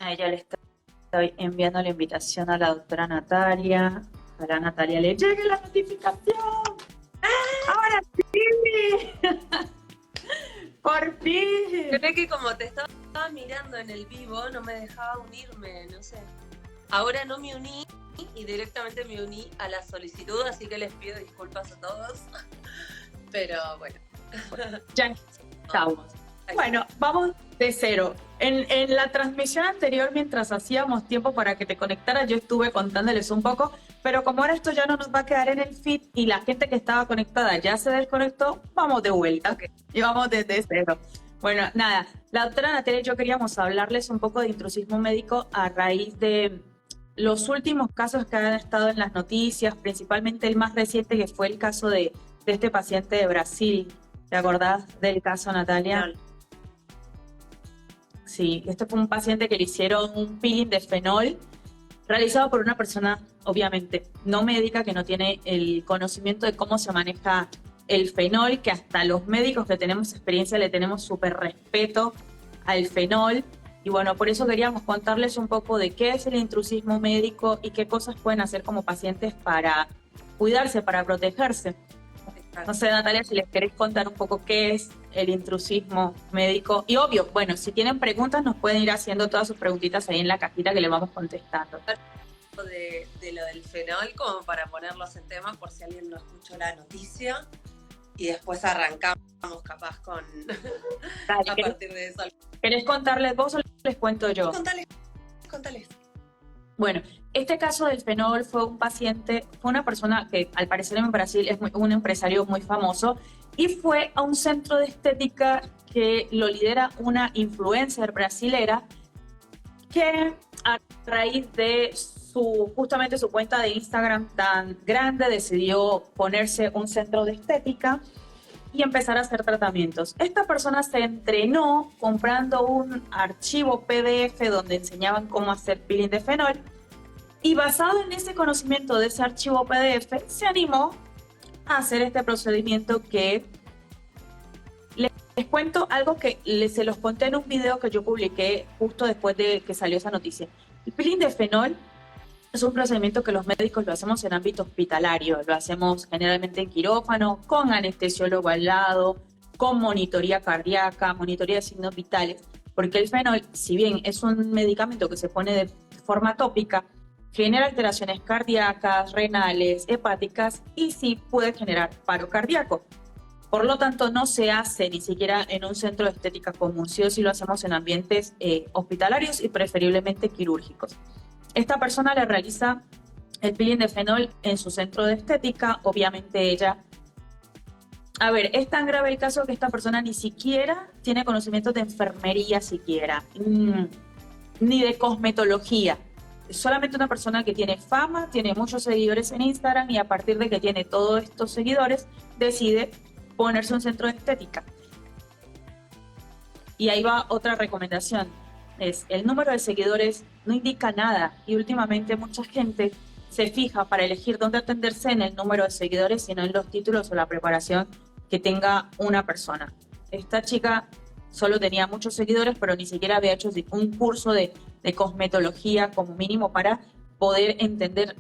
A ella le estoy enviando la invitación a la doctora Natalia. Ojalá a Natalia le llegue la notificación. ¡Ahora sí! ¡Por fin! Creo que como te estaba mirando en el vivo, no me dejaba unirme, no sé. Ahora no me uní y directamente me uní a la solicitud, así que les pido disculpas a todos. Pero bueno. Ya estamos. Bueno, vamos de cero. En la transmisión anterior, mientras hacíamos tiempo para que te conectaras, yo estuve contándoles un poco, pero como ahora esto ya no nos va a quedar en el feed y la gente que estaba conectada ya se desconectó, vamos de vuelta. Okay. Y vamos desde cero. Bueno, nada, la doctora Natalia y yo queríamos hablarles un poco de intrusismo médico a raíz de los últimos casos que han estado en las noticias, principalmente el más reciente que fue el caso de este paciente de Brasil. ¿Te acordás del caso, Natalia? No. Sí, este fue un paciente que le hicieron un peeling de fenol realizado por una persona, obviamente, no médica, que no tiene el conocimiento de cómo se maneja el fenol, que hasta los médicos que tenemos experiencia le tenemos súper respeto al fenol. Y bueno, por eso queríamos contarles un poco de qué es el intrusismo médico y qué cosas pueden hacer como pacientes para cuidarse, para protegerse. No sé, Natalia, si les queréis contar un poco qué es el intrusismo médico. Y obvio, bueno, si tienen preguntas nos pueden ir haciendo todas sus preguntitas ahí en la cajita que le vamos contestando. De lo del fenol, como para ponerlos en tema por si alguien no escuchó la noticia. Y después arrancamos capaz con... Dale, a partir de eso. ¿Querés contarles vos o les cuento yo? Contales. Bueno, este caso del fenol fue una persona que al parecer en Brasil es un empresario muy famoso y fue a un centro de estética que lo lidera una influencer brasilera que a raíz de justamente su cuenta de Instagram tan grande decidió ponerse un centro de estética y empezar a hacer tratamientos. Esta persona se entrenó comprando un archivo PDF donde enseñaban cómo hacer peeling de fenol y basado en ese conocimiento de ese archivo PDF se animó a hacer este procedimiento que les cuento algo que se los conté en un video que yo publiqué justo después de que salió esa noticia. El peeling de fenol es un procedimiento que los médicos lo hacemos en ámbito hospitalario, lo hacemos generalmente en quirófano, con anestesiólogo al lado, con monitoría cardíaca, monitoría de signos vitales, porque el fenol, si bien es un medicamento que se pone de forma tópica, genera alteraciones cardíacas, renales, hepáticas y sí puede generar paro cardíaco. Por lo tanto, no se hace ni siquiera en un centro de estética común, sí o sí lo hacemos en ambientes hospitalarios y preferiblemente quirúrgicos. Esta persona le realiza el peeling de fenol en su centro de estética. Obviamente ella... A ver, es tan grave el caso que esta persona ni siquiera tiene conocimientos de enfermería siquiera, ni de cosmetología. Es solamente una persona que tiene fama, tiene muchos seguidores en Instagram y a partir de que tiene todos estos seguidores decide ponerse un centro de estética. Y ahí va otra recomendación. El número de seguidores no indica nada y últimamente mucha gente se fija para elegir dónde atenderse en el número de seguidores, sino en los títulos o la preparación que tenga una persona. Esta chica solo tenía muchos seguidores, pero ni siquiera había hecho un curso de cosmetología como mínimo para poder entender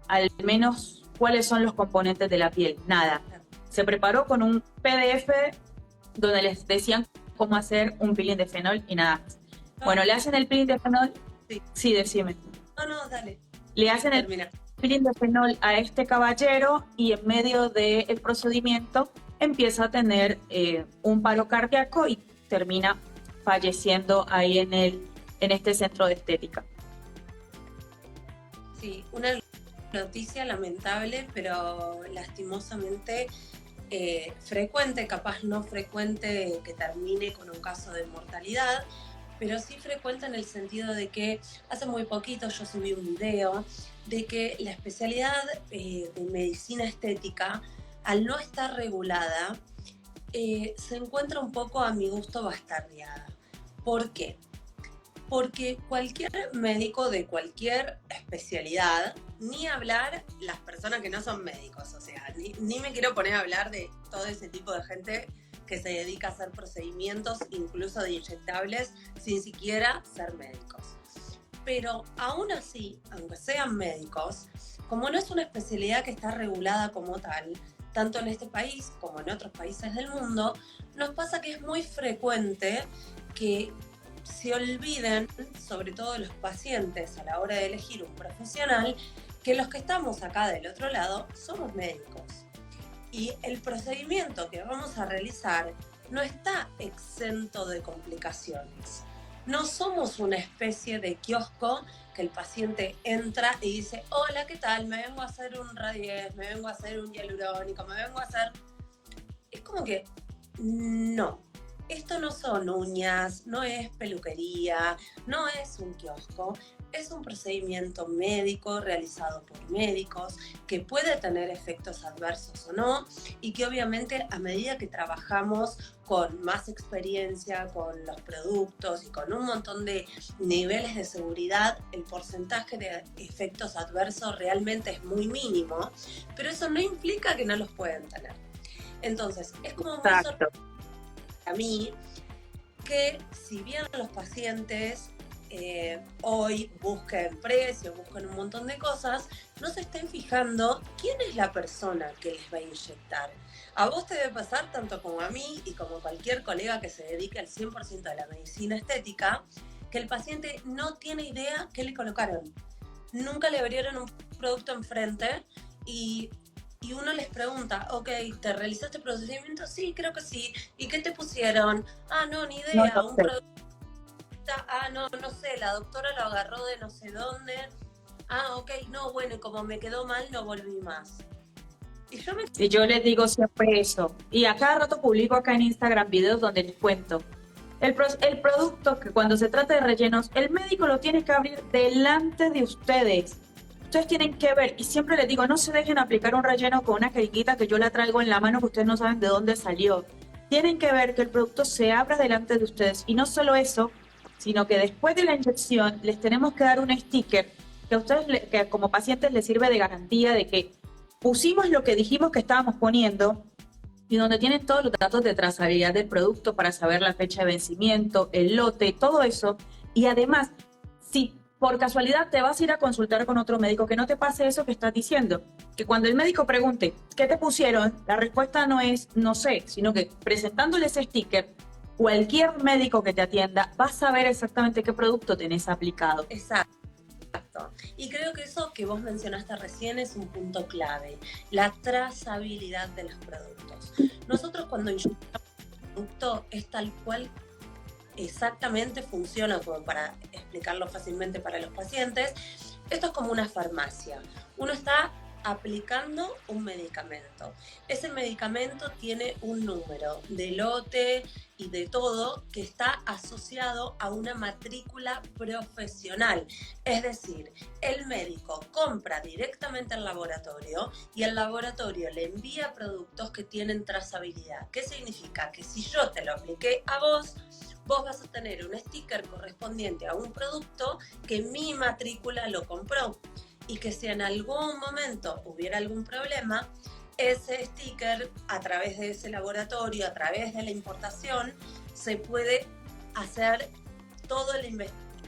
al menos cuáles son los componentes de la piel. Nada. Se preparó con un PDF donde les decían cómo hacer un peeling de fenol y nada más. Bueno, le hacen el peeling de fenol. Sí, decime. No, dale. Le hacen el peeling de fenol a este caballero y en medio del procedimiento empieza a tener un paro cardíaco y termina falleciendo ahí en este centro de estética. Sí, una noticia lamentable, pero lastimosamente frecuente, capaz no frecuente que termine con un caso de mortalidad, pero sí frecuente en el sentido de que hace muy poquito yo subí un video de que la especialidad de medicina estética, al no estar regulada, se encuentra un poco a mi gusto bastardeada. ¿Por qué? Porque cualquier médico de cualquier especialidad, ni hablar las personas que no son médicos, o sea, ni me quiero poner a hablar de todo ese tipo de gente que se dedica a hacer procedimientos, incluso de inyectables, sin siquiera ser médicos. Pero aún así, aunque sean médicos, como no es una especialidad que está regulada como tal, tanto en este país como en otros países del mundo, nos pasa que es muy frecuente que se olviden, sobre todo los pacientes a la hora de elegir un profesional, que los que estamos acá del otro lado somos médicos. Y el procedimiento que vamos a realizar no está exento de complicaciones. No somos una especie de kiosco que el paciente entra y dice, hola, ¿qué tal? Me vengo a hacer un radies, me vengo a hacer un hialurónico, me vengo a hacer... Es como que, no. Esto no son uñas, no es peluquería, no es un kiosco. Es un procedimiento médico realizado por médicos que puede tener efectos adversos o no, y que obviamente a medida que trabajamos con más experiencia, con los productos y con un montón de niveles de seguridad, el porcentaje de efectos adversos realmente es muy mínimo, pero eso no implica que no los pueden tener. Entonces, es como muy sorprendente a mí que si bien los pacientes hoy busquen precios, busquen un montón de cosas, no se estén fijando quién es la persona que les va a inyectar. A vos te debe pasar, tanto como a mí y como cualquier colega que se dedique al 100% de la medicina estética, que el paciente no tiene idea qué le colocaron. Nunca le abrieron un producto enfrente y uno les pregunta, ok, ¿te realizaste el procedimiento? Sí, creo que sí. ¿Y qué te pusieron? Ah, no, ni idea. No, un producto. Ah, no sé, la doctora lo agarró de no sé dónde. Ah, ok, no, bueno, y como me quedó mal, no volví más. Y yo les digo siempre eso. Y a cada rato publico acá en Instagram videos donde les cuento. El producto que cuando se trata de rellenos, el médico lo tiene que abrir delante de ustedes. Ustedes tienen que ver, y siempre les digo, no se dejen aplicar un relleno con una jeringuita que yo la traigo en la mano que ustedes no saben de dónde salió. Tienen que ver que el producto se abra delante de ustedes. Y no solo eso, sino que después de la inyección les tenemos que dar un sticker que a ustedes, que como pacientes les sirve de garantía de que pusimos lo que dijimos que estábamos poniendo y donde tienen todos los datos de trazabilidad del producto para saber la fecha de vencimiento, el lote, todo eso. Y además, si por casualidad te vas a ir a consultar con otro médico, que no te pase eso que estás diciendo. Que cuando el médico pregunte, ¿qué te pusieron? La respuesta no es, no sé, sino que presentándole ese sticker, cualquier médico que te atienda va a saber exactamente qué producto tenés aplicado. Exacto. Y creo que eso que vos mencionaste recién es un punto clave, la trazabilidad de los productos. Nosotros cuando inyectamos un producto es tal cual exactamente funciona, como para explicarlo fácilmente para los pacientes. Esto es como una farmacia. Uno está aplicando un medicamento. Ese medicamento tiene un número de lote y de todo que está asociado a una matrícula profesional. Es decir, el médico compra directamente al laboratorio y el laboratorio le envía productos que tienen trazabilidad. ¿Qué significa? Que si yo te lo apliqué a vos, vos vas a tener un sticker correspondiente a un producto que mi matrícula lo compró. Y que si en algún momento hubiera algún problema, ese sticker, a través de ese laboratorio, a través de la importación, se puede hacer toda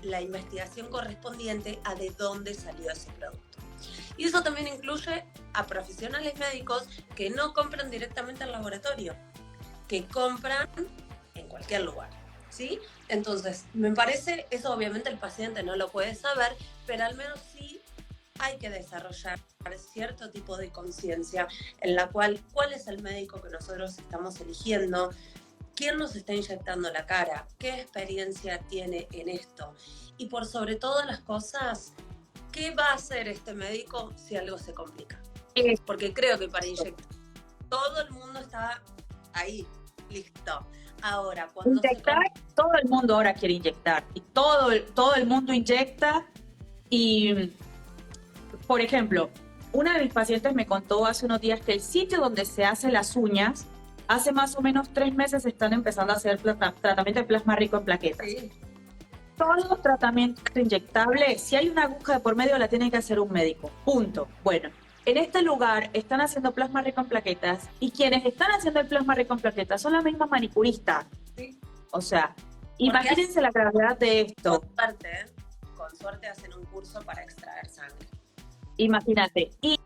la investigación correspondiente a de dónde salió ese producto. Y eso también incluye a profesionales médicos que no compran directamente al laboratorio, que compran en cualquier lugar, ¿sí? Entonces, me parece, eso obviamente el paciente no lo puede saber, pero al menos sí hay que desarrollar cierto tipo de conciencia en la cual, ¿cuál es el médico que nosotros estamos eligiendo? ¿Quién nos está inyectando la cara? ¿Qué experiencia tiene en esto? Y por sobre todas las cosas, ¿qué va a hacer este médico si algo se complica? Porque creo que para inyectar todo el mundo está ahí, listo. Ahora, cuando todo el mundo ahora quiere inyectar y todo el mundo inyecta. Y por ejemplo, una de mis pacientes me contó hace unos días que el sitio donde se hacen las uñas, hace más o menos 3 meses están empezando a hacer tratamiento de plasma rico en plaquetas. Sí. Todo tratamiento inyectable, si hay una aguja de por medio, la tiene que hacer un médico. Punto. Bueno, en este lugar están haciendo plasma rico en plaquetas y quienes están haciendo el plasma rico en plaquetas son las mismas manicuristas. Sí. O sea, Porque imagínense la gravedad de esto. Con suerte hacen un curso para extraer sangre. Imagínate. Y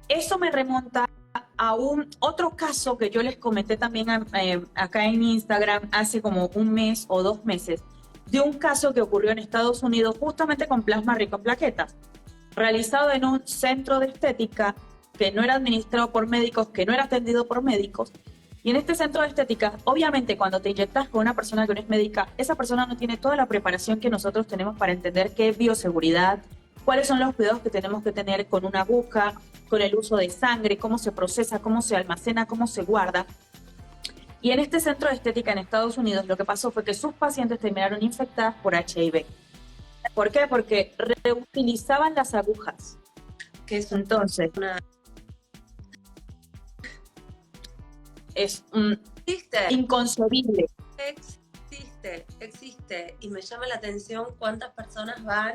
eso me remonta a un otro caso que yo les comenté también acá en Instagram hace como un mes o 2 meses, de un caso que ocurrió en Estados Unidos justamente con plasma rico en plaquetas, realizado en un centro de estética que no era administrado por médicos, que no era atendido por médicos. Y en este centro de estética, obviamente cuando te inyectas con una persona que no es médica, esa persona no tiene toda la preparación que nosotros tenemos para entender qué es bioseguridad, cuáles son los cuidados que tenemos que tener con una aguja, con el uso de sangre, cómo se procesa, cómo se almacena, cómo se guarda. Y en este centro de estética en Estados Unidos lo que pasó fue que sus pacientes terminaron infectadas por HIV. ¿Por qué? Porque reutilizaban las agujas. Que es Entonces, es inconcebible. Existe. Y me llama la atención cuántas personas van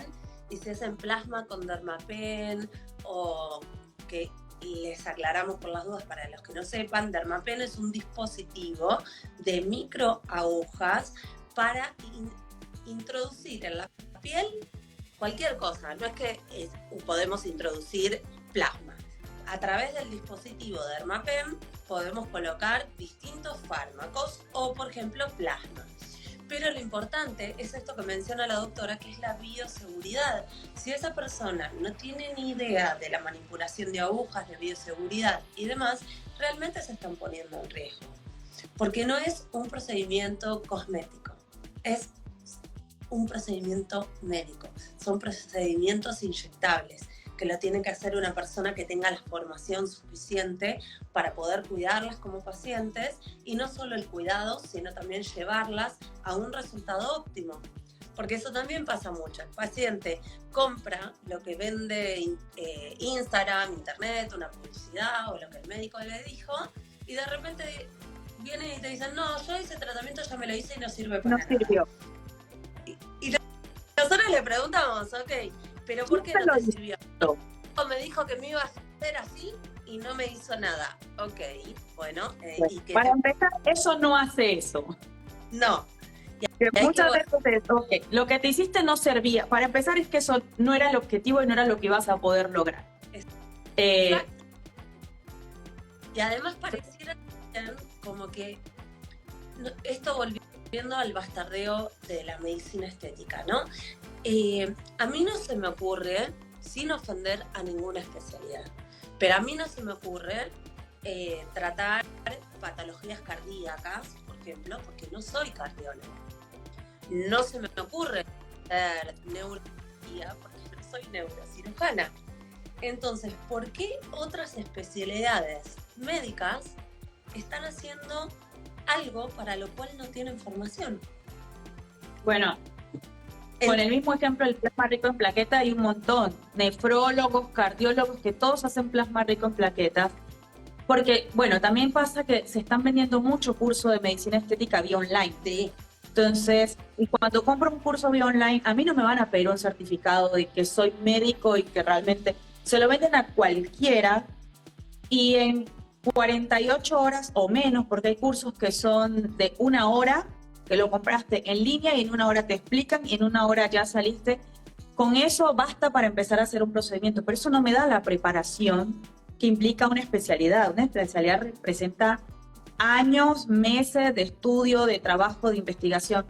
y se hacen plasma con Dermapen, o que les aclaramos por las dudas para los que no sepan, Dermapen es un dispositivo de microagujas para introducir en la piel cualquier cosa. No es que podemos introducir plasma. A través del dispositivo Dermapen podemos colocar distintos fármacos o, por ejemplo, plasma. Pero lo importante es esto que menciona la doctora, que es la bioseguridad. Si esa persona no tiene ni idea de la manipulación de agujas, de bioseguridad y demás, realmente se están poniendo en riesgo. Porque no es un procedimiento cosmético, es un procedimiento médico. Son procedimientos inyectables que lo tiene que hacer una persona que tenga la formación suficiente para poder cuidarlas como pacientes, y no solo el cuidado, sino también llevarlas a un resultado óptimo. Porque eso también pasa mucho. El paciente compra lo que vende Instagram, Internet, una publicidad o lo que el médico le dijo, y de repente vienen y te dicen, no, yo ese tratamiento ya me lo hice y no sirve para nada. No sirvió. Y nosotros le preguntamos, ok, ¿pero por qué no te sirvió? Me dijo que me iba a hacer así y no me hizo nada. Ok, bueno. ¿Y qué para empezar, eso no hace eso. No. Muchas veces lo que te hiciste no servía. Para empezar, es que eso no era el objetivo y no era lo que ibas a poder lograr. Y además pareciera como que esto volviendo al bastardeo de la medicina estética, ¿no? A mí no se me ocurre, sin ofender a ninguna especialidad, pero a mí no se me ocurre tratar patologías cardíacas, por ejemplo, porque no soy cardióloga. No se me ocurre hacer neurología porque no soy neurocirujana. Entonces, ¿por qué otras especialidades médicas están haciendo algo para lo cual no tienen formación? Bueno, con el mismo ejemplo del plasma rico en plaquetas hay un montón. Nefrólogos, cardiólogos, que todos hacen plasma rico en plaquetas. Porque, bueno, también pasa que se están vendiendo mucho curso de medicina estética vía online. Sí. Entonces, cuando compro un curso vía online, a mí no me van a pedir un certificado de que soy médico y que realmente se lo venden a cualquiera, y en 48 horas o menos, porque hay cursos que son de 1 hora, que lo compraste en línea y en 1 hora te explican y en 1 hora ya saliste. Con eso basta para empezar a hacer un procedimiento, pero eso no me da la preparación que implica una especialidad. Una especialidad representa años, meses de estudio, de trabajo, de investigación,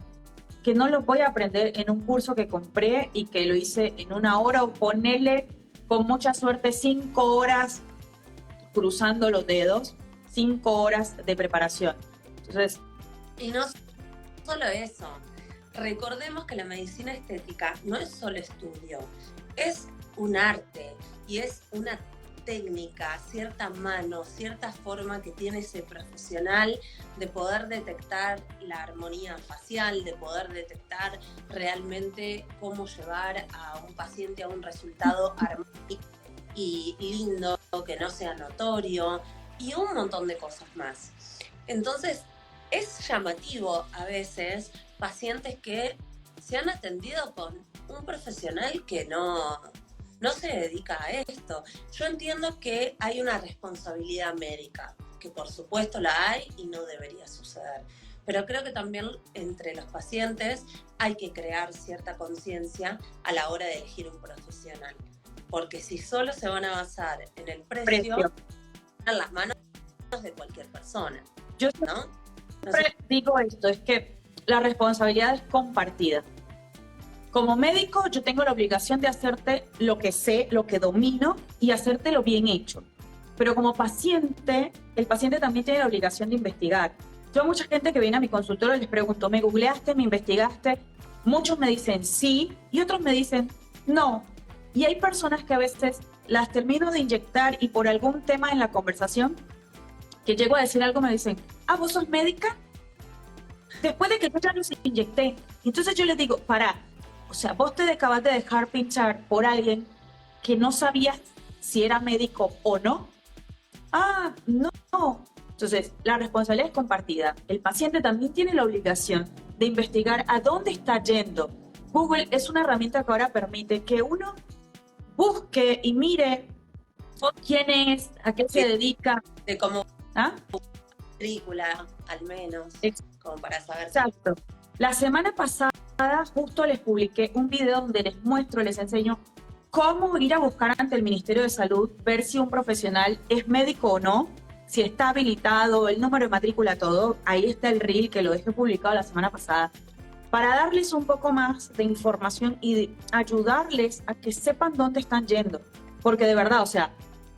que no lo voy a aprender en un curso que compré y que lo hice en 1 hora, o ponerle con mucha suerte 5 horas cruzando los dedos, 5 horas de preparación. Entonces, y no solo eso, recordemos que la medicina estética no es solo estudio, es un arte y es una técnica, cierta mano, cierta forma que tiene ese profesional de poder detectar la armonía facial, de poder detectar realmente cómo llevar a un paciente a un resultado armónico y lindo, que no sea notorio, y un montón de cosas más. Entonces, es llamativo a veces pacientes que se han atendido con un profesional que no no se dedica a esto. Yo entiendo que hay una responsabilidad médica, que por supuesto la hay y no debería suceder. Pero creo que también entre los pacientes hay que crear cierta conciencia a la hora de elegir un profesional. Porque si solo se van a basar en el precio, en las manos de cualquier persona. Yo ¿no? siempre digo esto, es que la responsabilidad es compartida. Como médico, yo tengo la obligación de hacerte lo que sé, lo que domino y hacértelo bien hecho. Pero como paciente, el paciente también tiene la obligación de investigar. Yo a mucha gente que viene a mi consultorio les pregunto, ¿me googleaste, me investigaste? Muchos me dicen sí y otros me dicen no. Y hay personas que a veces las termino de inyectar y por algún tema en la conversación que llego a decir algo me dicen, ¿vos sos médica? Después de que yo ya los inyecté. Entonces yo les digo, pará, o sea, vos te acabas de dejar pinchar por alguien que no sabías si era médico o no. No. Entonces, la responsabilidad es compartida. El paciente también tiene la obligación de investigar a dónde está yendo. Google es una herramienta que ahora permite que uno busque y mire quién es, a qué se dedica. De cómo película, al menos, como para saber. Exacto. La semana pasada justo les publiqué un video donde les muestro, les enseño cómo ir a buscar ante el Ministerio de Salud, ver si un profesional es médico o no, si está habilitado, el número de matrícula, todo. Ahí está el reel que lo dejé publicado la semana pasada, para darles un poco más de información y ayudarles a que sepan dónde están yendo. Porque de verdad, o sea,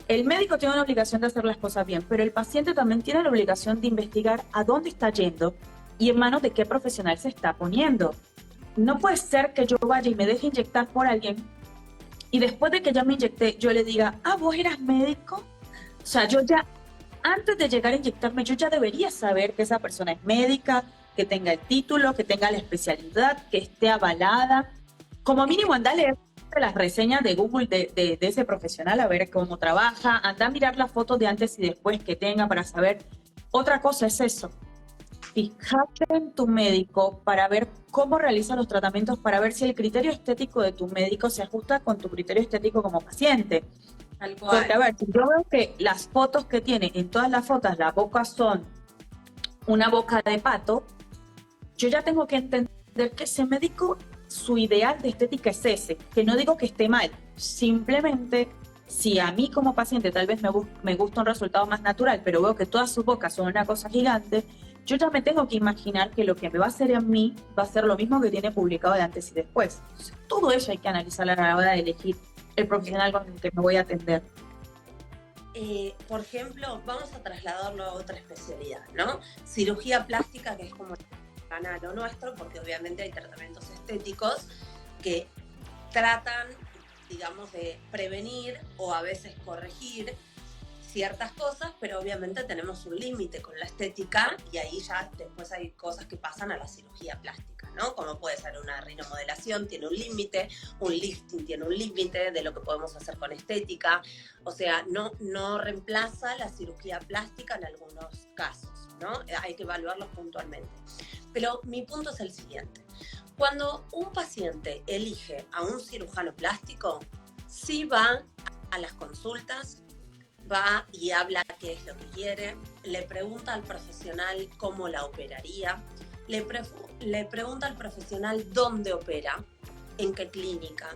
el médico tiene una obligación de hacer las cosas bien, pero el paciente también tiene la obligación de investigar a dónde está yendo y en manos de qué profesional se está poniendo. No puede ser que yo vaya y me deje inyectar por alguien y después de que ya me inyecté, yo le diga, ¿vos eras médico? O sea, yo ya, antes de llegar a inyectarme, yo ya debería saber que esa persona es médica, que tenga el título, que tenga la especialidad, que esté avalada. Como mínimo, anda a leer las reseñas de Google de ese profesional, a ver cómo trabaja, anda a mirar las fotos de antes y después que tenga para saber. Otra cosa es eso. Fíjate en tu médico para ver cómo realiza los tratamientos, para ver si el criterio estético de tu médico se ajusta con tu criterio estético como paciente. Porque, a ver, si yo veo que las fotos que tiene, en todas las fotos, las bocas son una boca de pato, yo ya tengo que entender que ese médico, su ideal de estética es ese, que no digo que esté mal, simplemente si a mí como paciente tal vez me gusta un resultado más natural, pero veo que todas sus bocas son una cosa gigante, yo ya me tengo que imaginar que lo que me va a hacer a mí va a ser lo mismo que tiene publicado de antes y después. Entonces, todo eso hay que analizar a la hora de elegir el profesional con el que me voy a atender. Por ejemplo, vamos a trasladarlo a otra especialidad, ¿no? Cirugía plástica, que es como a lo nuestro, porque obviamente hay tratamientos estéticos que tratan, digamos, de prevenir o a veces corregir ciertas cosas, pero obviamente tenemos un límite con la estética y ahí ya después hay cosas que pasan a la cirugía plástica, ¿no? Como puede ser una rinomodelación, tiene un límite, un lifting tiene un límite de lo que podemos hacer con estética, o sea, no reemplaza la cirugía plástica en algunos casos, ¿no? Hay que evaluarlos puntualmente. Pero mi punto es el siguiente. Cuando un paciente elige a un cirujano plástico, sí va a las consultas, va y habla qué es lo que quiere, le pregunta al profesional cómo la operaría, le pregunta al profesional dónde opera, en qué clínica,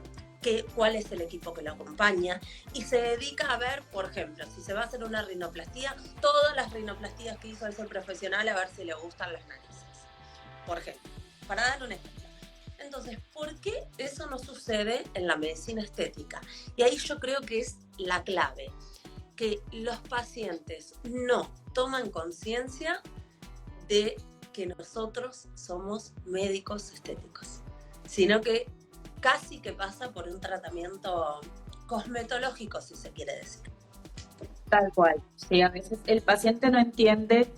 cuál es el equipo que lo acompaña y se dedica a ver, por ejemplo, si se va a hacer una rinoplastía, todas las rinoplastías que hizo ese profesional a ver si le gustan las narices, por ejemplo, para dar un ejemplo. Entonces, ¿por qué eso no sucede en la medicina estética? Y ahí yo creo que es la clave, que los pacientes no toman conciencia de que nosotros somos médicos estéticos, sino que casi que pasa por un tratamiento cosmetológico, si se quiere decir. Tal cual. Sí, a veces el paciente no entiende.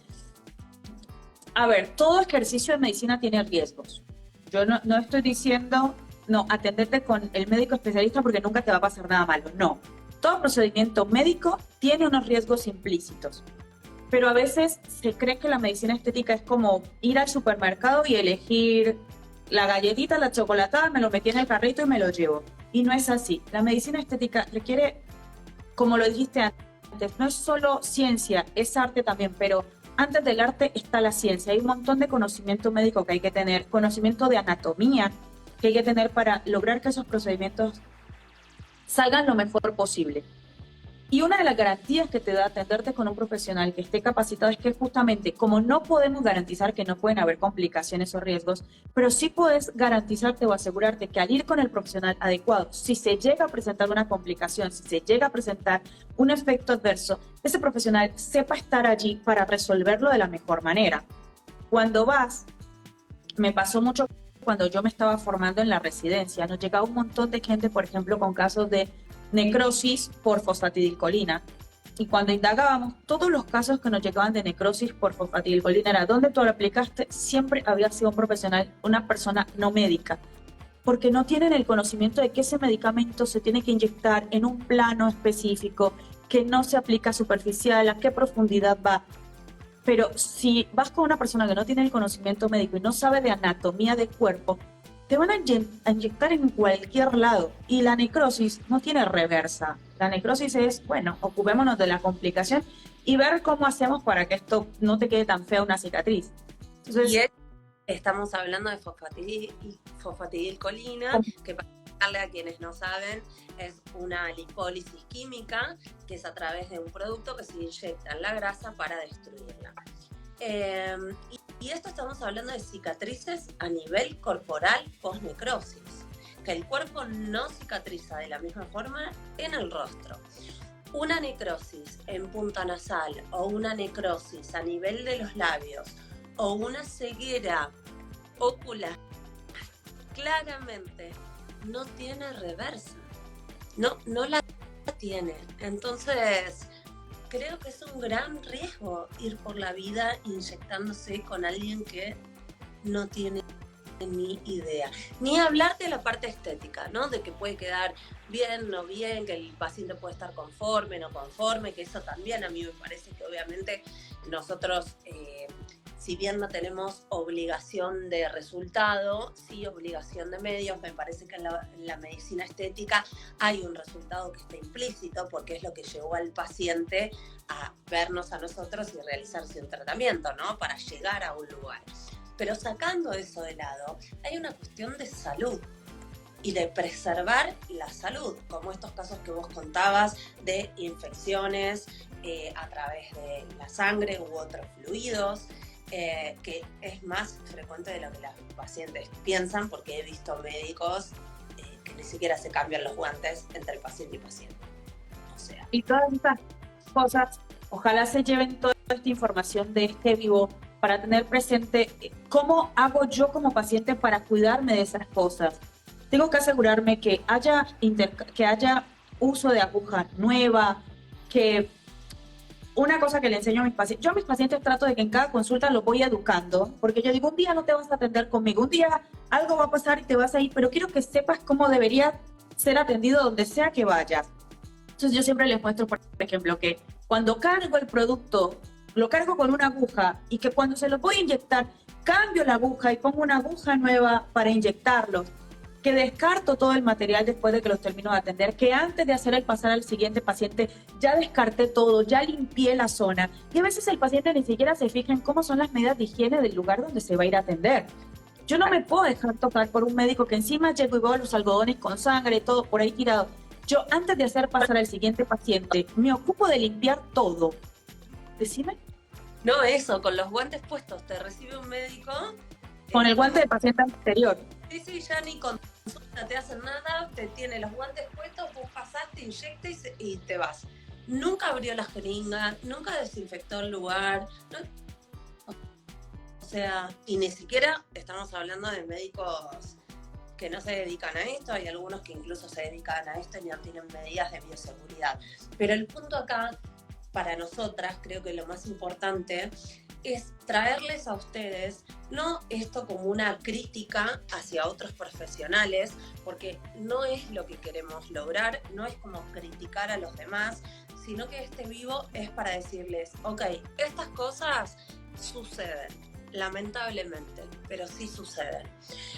A ver, todo ejercicio de medicina tiene riesgos. Yo no estoy diciendo, no, atenderte con el médico especialista porque nunca te va a pasar nada malo. No. Todo procedimiento médico tiene unos riesgos implícitos. Pero a veces se cree que la medicina estética es como ir al supermercado y elegir la galletita, la chocolatada, me lo metí en el carrito y me lo llevo. Y no es así. La medicina estética requiere, como lo dijiste antes, no es solo ciencia, es arte también, pero antes del arte está la ciencia. Hay un montón de conocimiento médico que hay que tener, conocimiento de anatomía que hay que tener para lograr que esos procedimientos salgan lo mejor posible. Y una de las garantías que te da atenderte con un profesional que esté capacitado es que justamente, como no podemos garantizar que no pueden haber complicaciones o riesgos, pero sí puedes garantizarte o asegurarte que al ir con el profesional adecuado, si se llega a presentar una complicación, si se llega a presentar un efecto adverso, ese profesional sepa estar allí para resolverlo de la mejor manera. Cuando vas, me pasó mucho cuando yo me estaba formando en la residencia, nos llegaba un montón de gente, por ejemplo, con casos de necrosis por fosfatidilcolina. Y cuando indagábamos, todos los casos que nos llegaban de necrosis por fosfatidilcolina era ¿dónde tú lo aplicaste? Siempre había sido un profesional, una persona no médica, porque no tienen el conocimiento de que ese medicamento se tiene que inyectar en un plano específico, que no se aplica superficial, a qué profundidad va. Pero si vas con una persona que no tiene el conocimiento médico y no sabe de anatomía del cuerpo, te van a inyectar en cualquier lado. Y la necrosis no tiene reversa. La necrosis es, bueno, ocupémonos de la complicación y ver cómo hacemos para que esto no te quede tan fea una cicatriz. Entonces, estamos hablando de fosfatidilcolina, que para explicarle a quienes no saben, es una lipólisis química, que es a través de un producto que se inyecta en la grasa para destruirla. Y esto estamos hablando de cicatrices a nivel corporal post-necrosis, que el cuerpo no cicatriza de la misma forma en el rostro. Una necrosis en punta nasal o una necrosis a nivel de los labios o una ceguera ocular claramente no tiene reversa, no la tiene. Entonces creo que es un gran riesgo ir por la vida inyectándose con alguien que no tiene ni idea. Ni hablar de la parte estética, ¿no? De que puede quedar bien, no bien, que el paciente puede estar conforme, no conforme, que eso también a mí me parece que obviamente nosotros, si bien no tenemos obligación de resultado, sí obligación de medios, me parece que en la medicina estética hay un resultado que está implícito porque es lo que llevó al paciente a vernos a nosotros y realizarse un tratamiento, ¿no? Para llegar a un lugar. Pero sacando eso de lado, hay una cuestión de salud y de preservar la salud, como estos casos que vos contabas de infecciones a través de la sangre u otros fluidos, que es más frecuente de lo que los pacientes piensan, porque he visto médicos que ni siquiera se cambian los guantes entre el paciente y paciente. O sea. Y todas estas cosas, ojalá se lleven toda esta información de este vivo para tener presente cómo hago yo como paciente para cuidarme de esas cosas. Tengo que asegurarme que haya uso de aguja nueva, que una cosa que le enseño a mis pacientes, yo a mis pacientes trato de que en cada consulta los voy educando, porque yo digo, un día no te vas a atender conmigo, un día algo va a pasar y te vas a ir, pero quiero que sepas cómo debería ser atendido donde sea que vayas. Entonces yo siempre les muestro, por ejemplo, que cuando cargo el producto, lo cargo con una aguja y que cuando se lo voy a inyectar, cambio la aguja y pongo una aguja nueva para inyectarlos, que descarto todo el material después de que los termino de atender, que antes de hacer el pasar al siguiente paciente ya descarté todo, ya limpié la zona. Y a veces el paciente ni siquiera se fija en cómo son las medidas de higiene del lugar donde se va a ir a atender. Yo no me puedo dejar tocar por un médico que encima llego y veo los algodones con sangre y todo por ahí tirado. Yo antes de hacer pasar al siguiente paciente me ocupo de limpiar todo. Decime. No, eso, con los guantes puestos, te recibe un médico. Con el guante del paciente anterior. Sí, ya ni consulta te hacen nada, te tiene los guantes puestos, vos pasás, te inyectas y te vas. Nunca abrió la jeringa, nunca desinfectó el lugar. No, o sea, y ni siquiera estamos hablando de médicos que no se dedican a esto, hay algunos que incluso se dedican a esto y no tienen medidas de bioseguridad. Pero el punto acá, para nosotras, creo que lo más importante es traerles a ustedes, no esto como una crítica hacia otros profesionales, porque no es lo que queremos lograr, no es como criticar a los demás, sino que este vivo es para decirles, ok, estas cosas suceden, lamentablemente, pero sí suceden.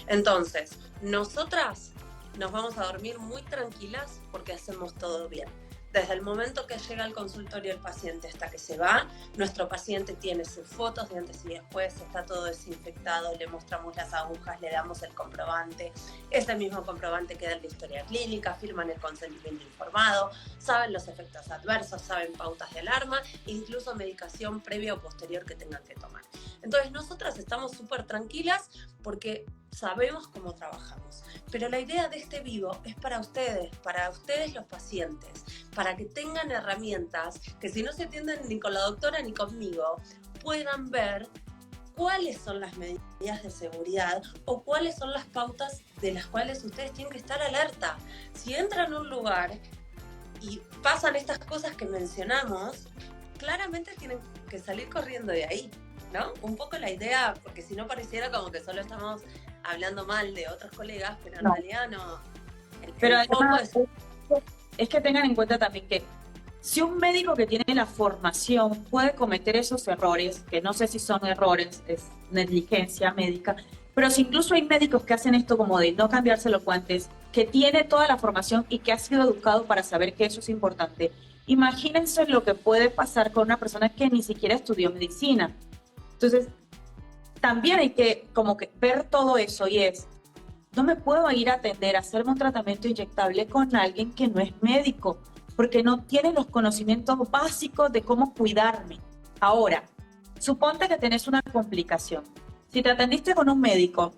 Entonces, nosotras nos vamos a dormir muy tranquilas porque hacemos todo bien. Desde el momento que llega al consultorio el paciente hasta que se va, nuestro paciente tiene sus fotos de antes y después, está todo desinfectado, le mostramos las agujas, le damos el comprobante, ese mismo comprobante queda en la historia clínica, firman el consentimiento informado, saben los efectos adversos, saben pautas de alarma, incluso medicación previa o posterior que tengan que tomar. Entonces nosotras estamos súper tranquilas porque sabemos cómo trabajamos. Pero la idea de este vivo es para ustedes los pacientes, para que tengan herramientas que si no se atienden ni con la doctora ni conmigo, puedan ver cuáles son las medidas de seguridad o cuáles son las pautas de las cuales ustedes tienen que estar alerta. Si entran a un lugar y pasan estas cosas que mencionamos, claramente tienen que salir corriendo de ahí, ¿no? Un poco la idea, porque si no pareciera como que solo estamos hablando mal de otros colegas, pero en realidad no. Pero además, es que tengan en cuenta también que si un médico que tiene la formación puede cometer esos errores, que no sé si son errores, es negligencia médica, pero si incluso hay médicos que hacen esto como de no cambiarse los guantes, que tiene toda la formación y que ha sido educado para saber que eso es importante, imagínense lo que puede pasar con una persona que ni siquiera estudió medicina. Entonces, también hay que como que ver todo eso y es, no me puedo ir a atender, a hacerme un tratamiento inyectable con alguien que no es médico, porque no tiene los conocimientos básicos de cómo cuidarme. Ahora, suponte que tenés una complicación. Si te atendiste con un médico,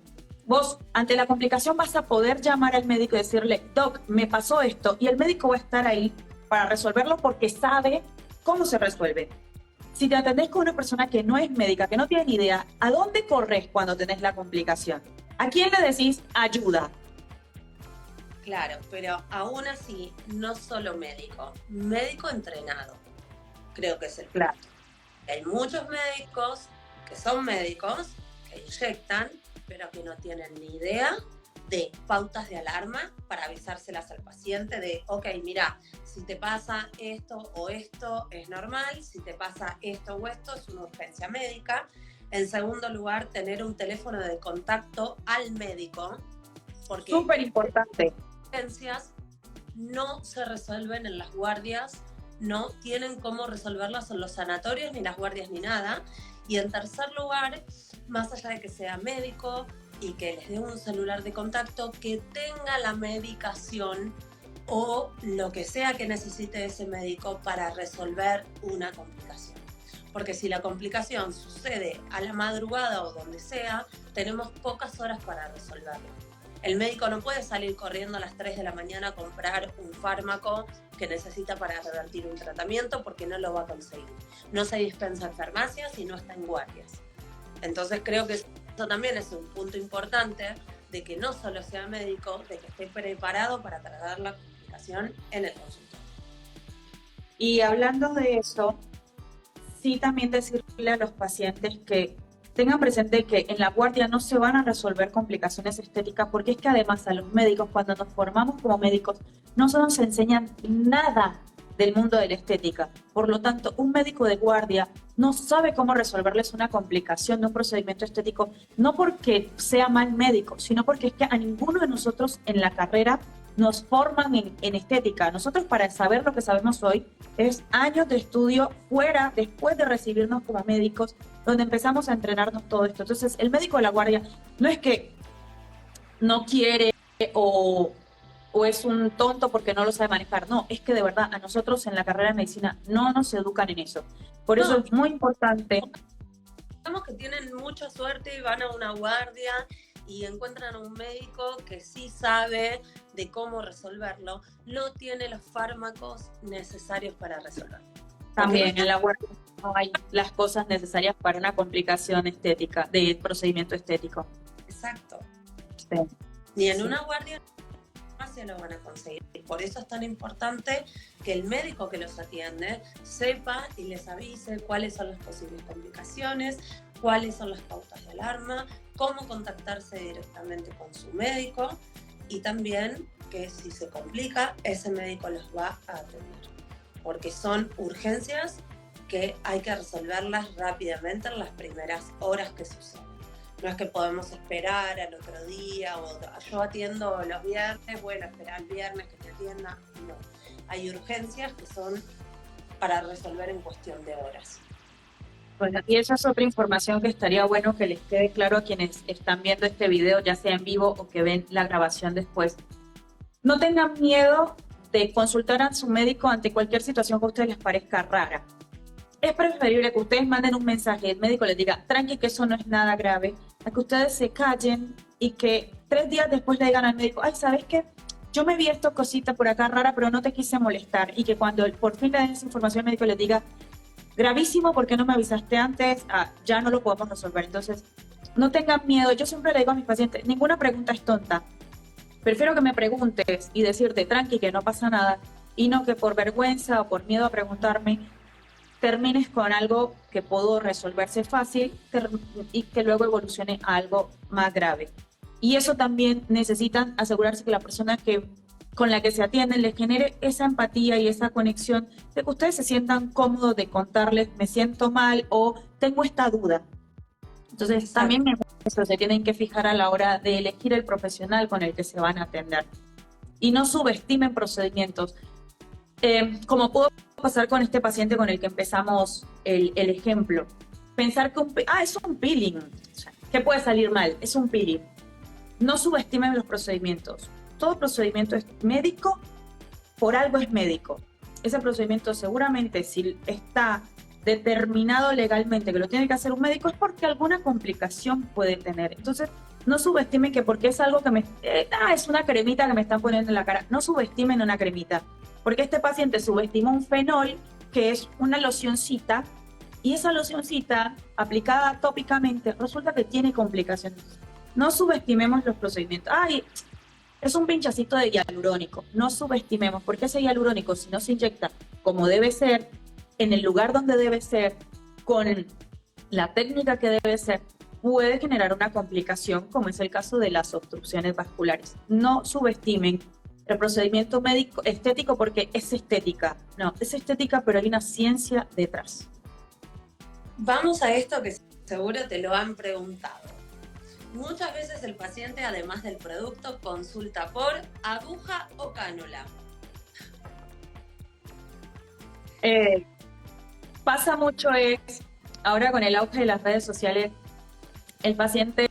vos ante la complicación vas a poder llamar al médico y decirle, Doc, me pasó esto, y el médico va a estar ahí para resolverlo porque sabe cómo se resuelve. Si te atendés con una persona que no es médica, que no tiene ni idea, ¿a dónde corres cuando tenés la complicación? ¿A quién le decís ayuda? Claro, pero aún así, no solo médico entrenado, creo que es el claro. Hay muchos médicos que son médicos, que inyectan, pero que no tienen ni idea de pautas de alarma para avisárselas al paciente de, ok, mira, si te pasa esto o esto es normal, si te pasa esto o esto es una urgencia médica. En segundo lugar, tener un teléfono de contacto al médico, porque súper importante. Urgencias no se resuelven en las guardias, no tienen cómo resolverlas en los sanatorios, ni las guardias, ni nada. Y en tercer lugar, más allá de que sea médico y que les dé un celular de contacto, que tenga la medicación o lo que sea que necesite ese médico para resolver una complicación. Porque si la complicación sucede a la madrugada o donde sea, tenemos pocas horas para resolverlo. El médico no puede salir corriendo a las 3 de la mañana a comprar un fármaco que necesita para revertir un tratamiento porque no lo va a conseguir. No se dispensa en farmacias y no está en guardias. Entonces creo que eso también es un punto importante de que no solo sea médico, de que esté preparado para tratar la complicación en el consultorio. Y hablando de eso, sí también decirle a los pacientes que tengan presente que en la guardia no se van a resolver complicaciones estéticas, porque es que además a los médicos, cuando nos formamos como médicos, no se nos enseñan nada del mundo de la estética. Por lo tanto, un médico de guardia no sabe cómo resolverles una complicación de un procedimiento estético, no porque sea mal médico, sino porque es que a ninguno de nosotros en la carrera nos forman en estética. Nosotros, para saber lo que sabemos hoy, es años de estudio fuera, después de recibirnos como médicos, donde empezamos a entrenarnos todo esto. Entonces, el médico de la guardia no es que no quiere o es un tonto porque no lo sabe manejar. No, es que de verdad a nosotros en la carrera de medicina no nos educan en eso. Por eso es muy importante. Digamos que tienen mucha suerte y van a una guardia y encuentran a un médico que sí sabe de cómo resolverlo, no tiene los fármacos necesarios para resolverlo. También en la guardia no hay las cosas necesarias para una complicación estética, de procedimiento estético. Exacto. Sí. Ni en una guardia se lo van a conseguir. Por eso es tan importante que el médico que los atiende sepa y les avise cuáles son las posibles complicaciones, cuáles son las pautas de alarma, cómo contactarse directamente con su médico y también que si se complica, ese médico los va a atender. Porque son urgencias que hay que resolverlas rápidamente en las primeras horas que suceden. No es que podemos esperar al otro día, o yo atiendo los viernes, bueno, esperar el viernes que te atienda. No, hay urgencias que son para resolver en cuestión de horas. Bueno, y esa es otra información que estaría bueno que les quede claro a quienes están viendo este video, ya sea en vivo o que ven la grabación después. No tengan miedo de consultar a su médico ante cualquier situación que a ustedes les parezca rara. Es preferible que ustedes manden un mensaje y el médico les diga, tranqui, que eso no es nada grave, a que ustedes se callen y que 3 días después le digan al médico, ay, ¿sabes qué? Yo me vi esta cosita por acá rara, pero no te quise molestar. Y que cuando por fin le den esa información, el médico les diga, gravísimo, ¿por qué no me avisaste antes? Ya no lo podemos resolver. Entonces, no tengan miedo. Yo siempre le digo a mis pacientes, ninguna pregunta es tonta. Prefiero que me preguntes y decirte, tranqui, que no pasa nada, y no que por vergüenza o por miedo a preguntarme, termines con algo que pudo resolverse fácil y que luego evolucione a algo más grave. Y eso también necesitan asegurarse que la persona con la que se atienden les genere esa empatía y esa conexión de que ustedes se sientan cómodos de contarles, me siento mal o tengo esta duda. Entonces, Exacto. también eso se tienen que fijar a la hora de elegir el profesional con el que se van a atender. Y no subestimen procedimientos. Como pudo pasar con este paciente con el que empezamos el ejemplo. Pensar que es un peeling. O sea, ¿qué puede salir mal? Es un peeling. No subestimen los procedimientos. Todo procedimiento es médico, por algo es médico. Ese procedimiento seguramente, si está determinado legalmente que lo tiene que hacer un médico, es porque alguna complicación puede tener. Entonces, no subestimen que porque es algo que es una cremita que me están poniendo en la cara. No subestimen una cremita. Porque este paciente subestimó un fenol, que es una locioncita, y esa locioncita aplicada tópicamente resulta que tiene complicaciones. No subestimemos los procedimientos. Ay, es un pinchacito de hialurónico. No subestimemos, porque ese hialurónico, si no se inyecta como debe ser, en el lugar donde debe ser, con la técnica que debe ser, puede generar una complicación, como es el caso de las obstrucciones vasculares. No subestimen el procedimiento médico estético porque es estética. No, es estética, pero hay una ciencia detrás. Vamos a esto que seguro te lo han preguntado. Muchas veces el paciente, además del producto, consulta por aguja o cánula. Pasa mucho ahora con el auge de las redes sociales, el paciente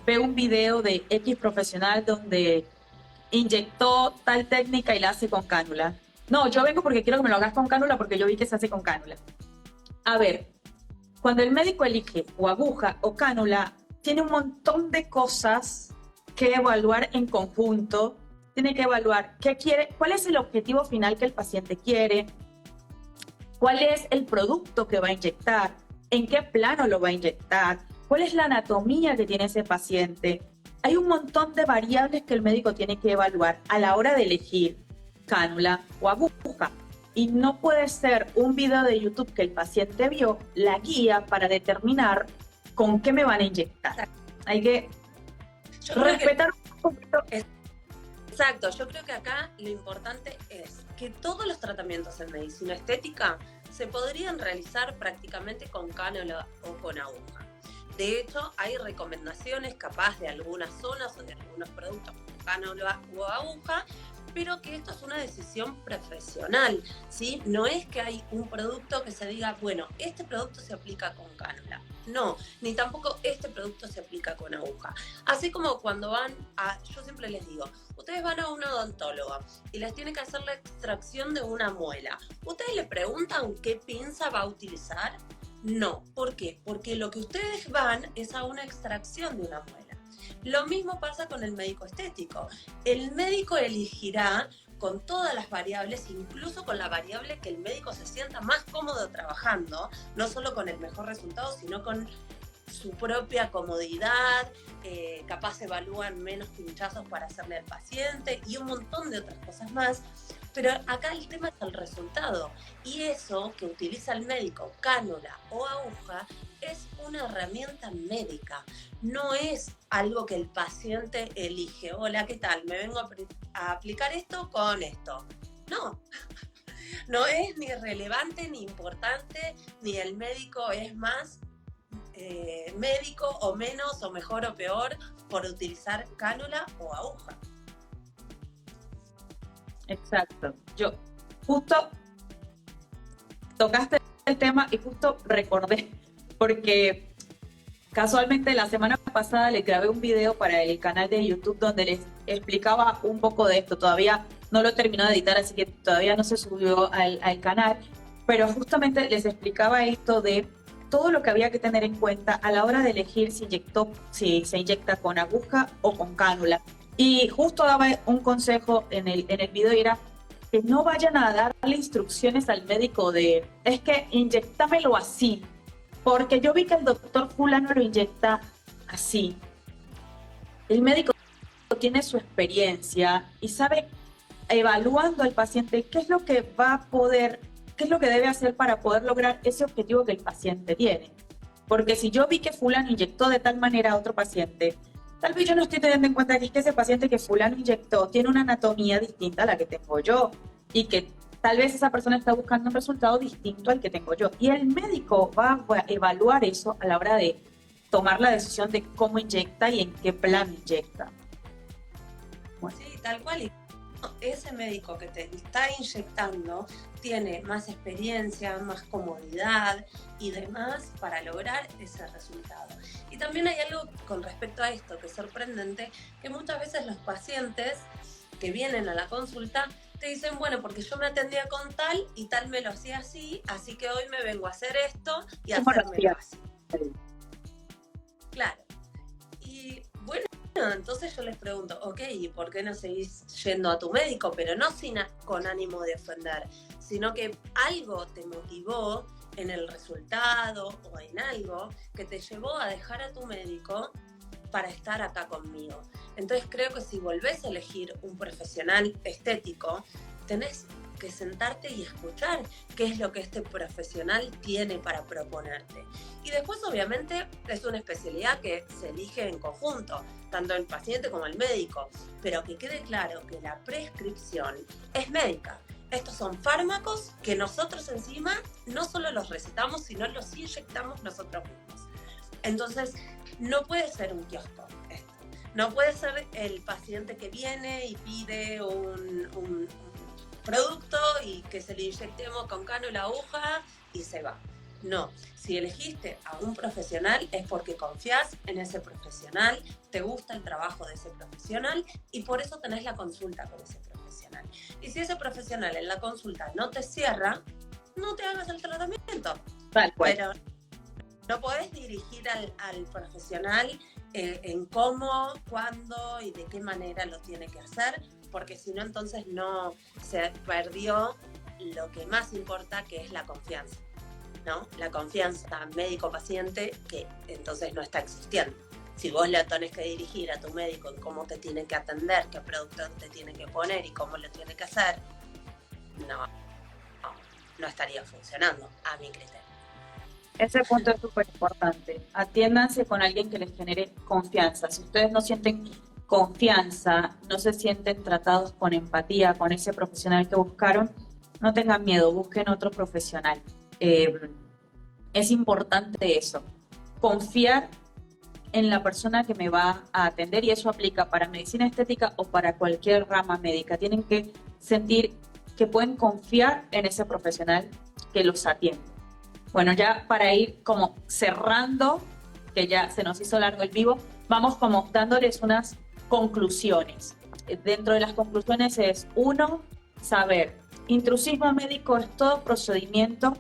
ve un video de X profesional donde inyectó tal técnica y la hace con cánula. No, yo vengo porque quiero que me lo hagas con cánula porque yo vi que se hace con cánula. A ver, cuando el médico elige o aguja o cánula, tiene un montón de cosas que evaluar en conjunto. Tiene que evaluar qué quiere, cuál es el objetivo final que el paciente quiere, cuál es el producto que va a inyectar, en qué plano lo va a inyectar, cuál es la anatomía que tiene ese paciente. Hay un montón de variables que el médico tiene que evaluar a la hora de elegir cánula o aguja. Y no puede ser un video de YouTube que el paciente vio la guía para determinar con qué me van a inyectar. Hay que respetar un poquito. Exacto, yo creo que acá lo importante es que todos los tratamientos en medicina estética se podrían realizar prácticamente con cánula o con aguja. De hecho, hay recomendaciones capaz de algunas zonas o de algunos productos con cánula o aguja, pero que esto es una decisión profesional, ¿sí? No es que hay un producto que se diga, bueno, este producto se aplica con cánula. No, ni tampoco este producto se aplica con aguja. Así como cuando yo siempre les digo, ustedes van a un odontólogo y les tienen que hacer la extracción de una muela. ¿Ustedes le preguntan qué pinza va a utilizar? No. ¿Por qué? Porque lo que ustedes van es a una extracción de una muela. Lo mismo pasa con el médico estético. El médico elegirá con todas las variables, incluso con la variable que el médico se sienta más cómodo trabajando, no solo con el mejor resultado, sino con su propia comodidad, capaz evalúan menos pinchazos para hacerle al paciente y un montón de otras cosas más. Pero acá el tema es el resultado, y eso que utiliza el médico, cánula o aguja, es una herramienta médica, no es algo que el paciente elige. Hola, ¿qué tal? Me vengo a aplicar esto con esto. No, no es ni relevante ni importante, ni el médico es más médico, o menos, o mejor o peor, por utilizar cánula o aguja. Exacto. Yo justo tocaste el tema y justo recordé, porque casualmente la semana pasada le grabé un video para el canal de YouTube donde les explicaba un poco de esto. Todavía no lo he terminado de editar, así que todavía no se subió al canal, pero justamente les explicaba esto de todo lo que había que tener en cuenta a la hora de elegir si se inyecta con aguja o con cánula. Y justo daba un consejo en el video y era que no vayan a darle instrucciones al médico de, es que inyectámelo así, porque yo vi que el doctor fulano lo inyecta así. El médico tiene su experiencia y sabe, evaluando al paciente, qué es lo que va a poder, qué es lo que debe hacer para poder lograr ese objetivo que el paciente tiene. Porque si yo vi que fulano inyectó de tal manera a otro paciente, tal vez yo no estoy teniendo en cuenta que es que ese paciente que fulano inyectó tiene una anatomía distinta a la que tengo yo y que tal vez esa persona está buscando un resultado distinto al que tengo yo. Y el médico va a evaluar eso a la hora de tomar la decisión de cómo inyecta y en qué plan inyecta. Bueno. Sí, tal cual. Y ese médico que te está inyectando tiene más experiencia, más comodidad y demás para lograr ese resultado. Y también hay algo con respecto a esto que es sorprendente, que muchas veces los pacientes que vienen a la consulta te dicen, bueno, porque yo me atendía con tal y tal me lo hacía así, así que hoy me vengo a hacer esto y a hacérmelo así. Claro. Y bueno, entonces yo les pregunto, ok, ¿y por qué no seguís yendo a tu médico? Pero no con ánimo de ofender, sino que algo te motivó en el resultado o en algo que te llevó a dejar a tu médico para estar acá conmigo. Entonces creo que si volvés a elegir un profesional estético, tenés que sentarte y escuchar qué es lo que este profesional tiene para proponerte. Y después obviamente es una especialidad que se elige en conjunto, tanto el paciente como el médico, pero que quede claro que la prescripción es médica. Estos son fármacos que nosotros encima no solo los recetamos, sino los inyectamos nosotros mismos. Entonces, no puede ser un kiosco esto. No puede ser el paciente que viene y pide un producto y que se le inyectemos con cánula, aguja y se va. No, si elegiste a un profesional es porque confías en ese profesional, te gusta el trabajo de ese profesional y por eso tenés la consulta con ese profesional. Y si ese profesional en la consulta no te cierra, no te hagas el tratamiento. Tal cual. Pero no podés dirigir al profesional en cómo, cuándo y de qué manera lo tiene que hacer, porque si no, entonces no se perdió lo que más importa, que es la confianza, ¿no? La confianza médico-paciente, que entonces no está existiendo. Si vos le tenés que dirigir a tu médico en cómo te tiene que atender, qué producto te tiene que poner y cómo lo tiene que hacer, no estaría funcionando, a mi criterio. Ese punto es súper importante. Atiéndanse con alguien que les genere confianza. Si ustedes no sienten confianza, no se sienten tratados con empatía con ese profesional que buscaron, no tengan miedo, busquen otro profesional. Es importante eso, confiar en la persona que me va a atender, y eso aplica para medicina estética o para cualquier rama médica. Tienen que sentir que pueden confiar en ese profesional que los atiende. Bueno, ya para ir como cerrando, que ya se nos hizo largo el vivo, vamos como dándoles unas conclusiones. Dentro de las conclusiones es, 1, saber, intrusismo médico es todo procedimiento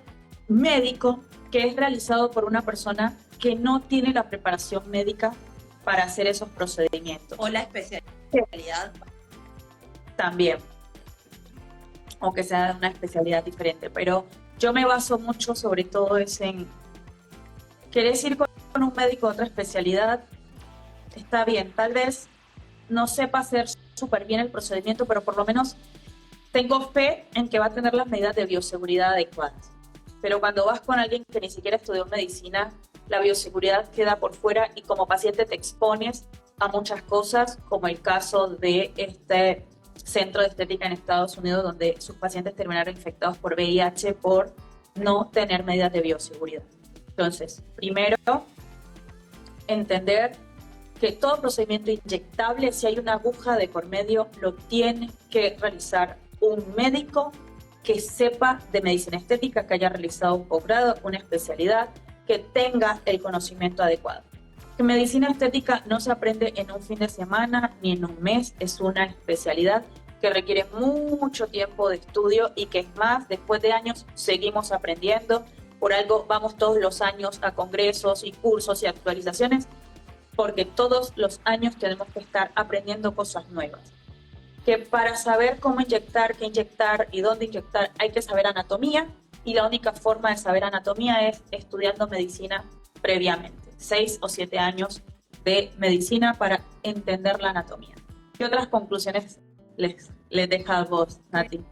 médico que es realizado por una persona que no tiene la preparación médica para hacer esos procedimientos. O la especialidad. También. O que sea una especialidad diferente, pero yo me baso mucho sobre todo en, ¿querés ir con un médico de otra especialidad? Está bien, tal vez no sepa hacer súper bien el procedimiento, pero por lo menos tengo fe en que va a tener las medidas de bioseguridad adecuadas. Pero cuando vas con alguien que ni siquiera estudió medicina, la bioseguridad queda por fuera y como paciente te expones a muchas cosas, como el caso de este centro de estética en Estados Unidos, donde sus pacientes terminaron infectados por VIH por no tener medidas de bioseguridad. Entonces, primero, entender que todo procedimiento inyectable, si hay una aguja de por medio, lo tiene que realizar un médico que sepa de medicina estética, que haya realizado un posgrado, una especialidad, que tenga el conocimiento adecuado. Que medicina estética no se aprende en un fin de semana ni en un mes, es una especialidad que requiere mucho tiempo de estudio y que es más, después de años seguimos aprendiendo. Por algo vamos todos los años a congresos y cursos y actualizaciones, porque todos los años tenemos que estar aprendiendo cosas nuevas. Que para saber cómo inyectar, qué inyectar y dónde inyectar hay que saber anatomía, y la única forma de saber anatomía es estudiando medicina previamente. 6 o 7 años de medicina para entender la anatomía. ¿Qué otras conclusiones les deja a vos, Nati?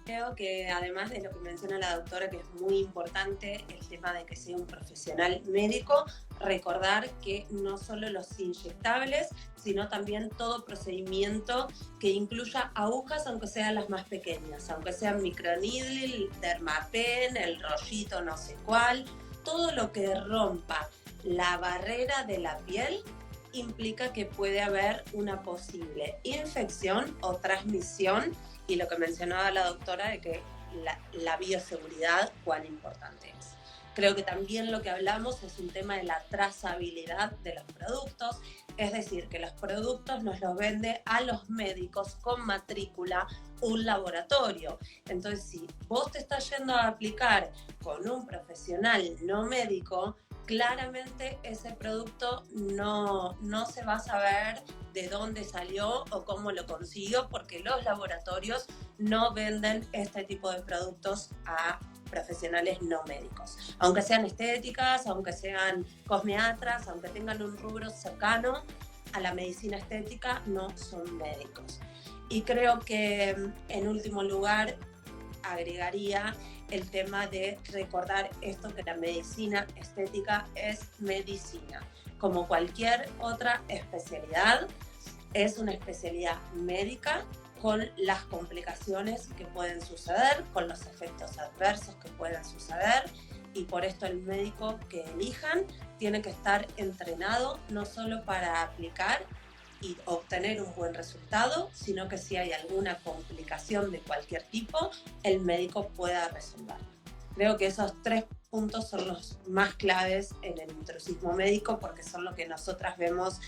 Creo que además de lo que menciona la doctora, que es muy importante el tema de que sea un profesional médico, recordar que no solo los inyectables, sino también todo procedimiento que incluya agujas, aunque sean las más pequeñas, aunque sean microneedle, dermapen, el rollito no sé cuál, todo lo que rompa la barrera de la piel implica que puede haber una posible infección o transmisión, y lo que mencionaba la doctora de que la bioseguridad, cuán importante es. Creo que también lo que hablamos es un tema de la trazabilidad de los productos, es decir, que los productos nos los vende a los médicos con matrícula un laboratorio. Entonces, si vos te estás yendo a aplicar con un profesional no médico, claramente ese producto no se va a saber de dónde salió o cómo lo consiguió, porque los laboratorios no venden este tipo de productos a profesionales no médicos. Aunque sean estéticas, aunque sean cosmiatras, aunque tengan un rubro cercano a la medicina estética, no son médicos. Y creo que, en último lugar, agregaría el tema de recordar esto, que la medicina estética es medicina. Como cualquier otra especialidad, es una especialidad médica con las complicaciones que pueden suceder, con los efectos adversos que pueden suceder, y por esto el médico que elijan tiene que estar entrenado no solo para aplicar y obtener un buen resultado, sino que si hay alguna complicación de cualquier tipo, el médico pueda resolverla. Creo que esos 3 puntos son los más claves en el intrusismo médico, porque son lo que nosotras vemos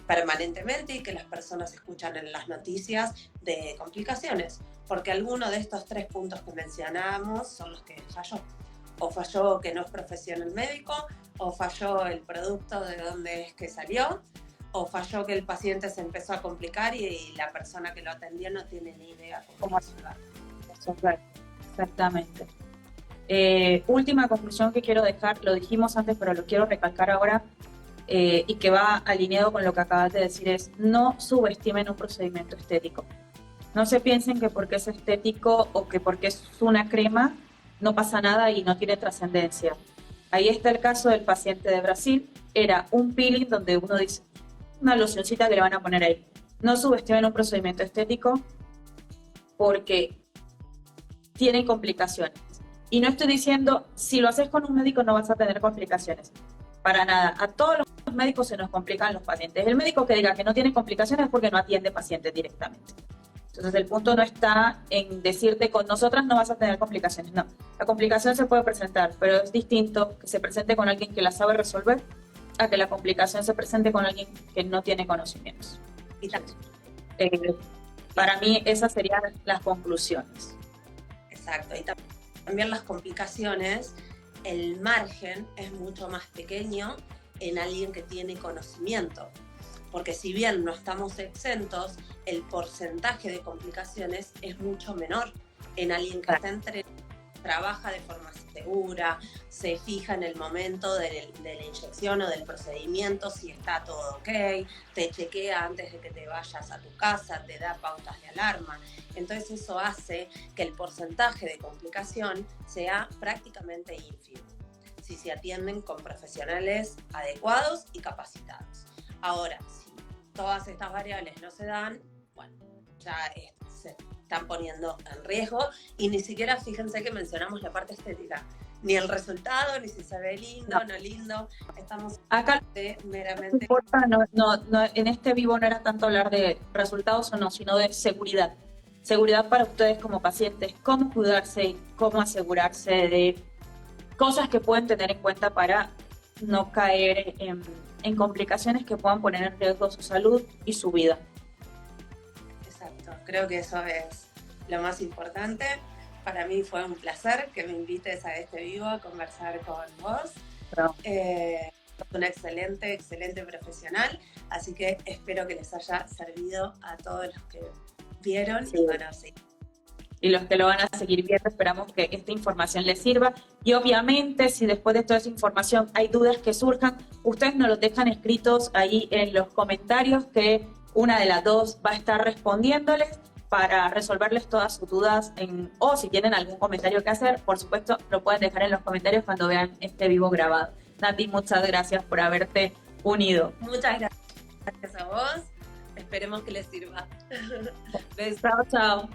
permanentemente y que las personas escuchan en las noticias de complicaciones, porque alguno de estos 3 puntos que mencionamos son los que falló. O falló que no es profesional médico, o falló el producto de dónde es que salió, o falló que el paciente se empezó a complicar y la persona que lo atendió no tiene ni idea cómo resolver. Exactamente. Última conclusión que quiero dejar, lo dijimos antes, pero lo quiero recalcar ahora, y que va alineado con lo que acabas de decir, es no subestimen un procedimiento estético. No se piensen que porque es estético o que porque es una crema no pasa nada y no tiene trascendencia. Ahí está el caso del paciente de Brasil. Era un peeling donde uno dice, una locioncita que le van a poner ahí. No subestimen un procedimiento estético porque tiene complicaciones. Y no estoy diciendo, si lo haces con un médico no vas a tener complicaciones. Para nada. A todos los médicos se nos complican los pacientes. El médico que diga que no tiene complicaciones es porque no atiende pacientes directamente. Entonces el punto no está en decirte con nosotras no vas a tener complicaciones. No, la complicación se puede presentar, pero es distinto que se presente con alguien que la sabe resolver a que la complicación se presente con alguien que no tiene conocimientos. Para mí esas serían las conclusiones. Exacto, y también las complicaciones, el margen es mucho más pequeño en alguien que tiene conocimiento, porque si bien no estamos exentos, el porcentaje de complicaciones es mucho menor en alguien que está entrenado, trabaja de forma segura, se fija en el momento de la inyección o del procedimiento si está todo ok, te chequea antes de que te vayas a tu casa, te da pautas de alarma. Entonces eso hace que el porcentaje de complicación sea prácticamente ínfimo, si se atienden con profesionales adecuados y capacitados. Ahora, si todas estas variables no se dan, bueno, ya se están poniendo en riesgo, y ni siquiera fíjense que mencionamos la parte estética. ni el resultado, ni si se ve lindo, no lindo. Estamos Acá meramente... importa, en este vivo no era tanto hablar de resultados o no, sino de seguridad. Seguridad para ustedes como pacientes, cómo cuidarse y cómo asegurarse de cosas que pueden tener en cuenta para no caer en complicaciones que puedan poner en riesgo su salud y su vida. Exacto, creo que eso es lo más importante. Para mí fue un placer que me invites a este vivo a conversar con vos. Claro. Sos una excelente profesional, así que espero que les haya servido a todos los que vieron. Sí. Y bueno, sí. Y los que lo van a seguir viendo, esperamos que esta información les sirva. Y obviamente, si después de toda esa información hay dudas que surjan, ustedes nos los dejan escritos ahí en los comentarios, que una de las dos va a estar respondiéndoles para resolverles todas sus dudas. O si tienen algún comentario que hacer, por supuesto, lo pueden dejar en los comentarios cuando vean este vivo grabado. Nati, muchas gracias por haberte unido. Muchas gracias a vos. Esperemos que les sirva. Besos. Chao, chao.